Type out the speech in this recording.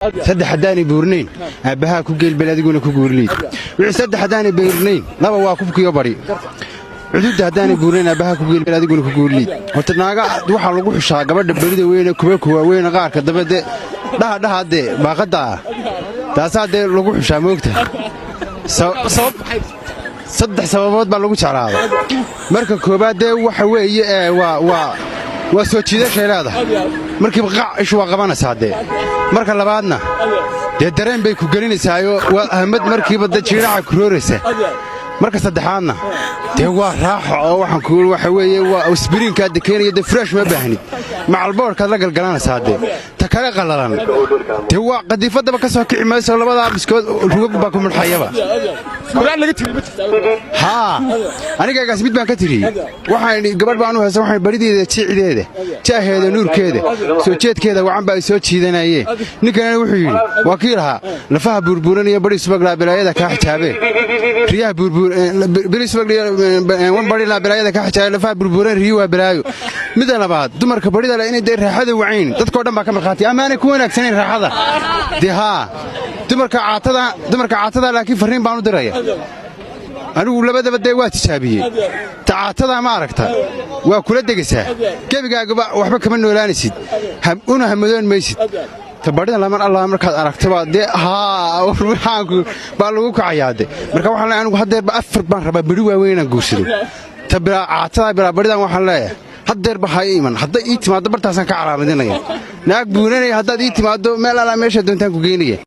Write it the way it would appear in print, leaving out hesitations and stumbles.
saddex hadaanay buurnayn aabaha ku geel baladiguna ku guurleed wixii saddex hadaanay buurnayn laba waa kubkiyo bari xuduudda hadaanay buurnayn aabaha ku geel baladiguna ku guurleed horta naaga waxa lagu xushaa gabadha barida weyn kuwa weyn qaarka dabade dhaha baaqada taasade lagu xushaa moogta saddex sababood baa lagu jeclaado marka koobaad waxa weeye waa soo jiidashay leedahay markii qac ishu waa qabanaysaa marka labaadna dareen bay ku gelinaysaa waa ahmad markiiba jiiraca ku rooraysa marka saddexaadna waa raaxo oo waxaan ku waxa weeye waa isbiriinka keenaya fresh ma baahnid macalboorka la galgalanaysaa ta kale qalalan waa qadiifadaba ka soo kici mayso labada biskood rugag baa ku mulxayaba aniga gaas mid baan ka tiri waxaan gabadh baan u haysan waxaan barideeda jiicideeda jaaheeda nuurkeeda soo jeedkeeda wacan baa soo jiidanayeen ninkana wuxuu yiri wakiilaha lafaha burburanaya bari subagla bilaayada ka xijaabe riyaha bari subagla wan bari la bilaayada ka xijaabe lafaha burburan riyaha bilaayo mid labaad dumarka barida la inay raaxada wacayn dadkoo dhan baa ka marxaati amaana ku wanaagsaneen raaxada dumarka caatada laakiin fariin baan u diraya anigu labadaba waa tijaabiyey tacaatada ma aragta waa kula degaysaa gebigaaga waxba kama noolaanaysid una hamadoon maysid tabarida laman allah markaad aragtaba waxaanku baa lagu kacayaade marka waxaan leeyahay anigu hadeerba afar baan rabaa bari waaweyn aan guursado caatada bilaa baridan waxaan leeyahay hadeerba ha iman hadday ii timaado bartaasan ka calaamadinaya naag buuranaya haddaad ii timaado meel alla meesha doontaan ku geynaya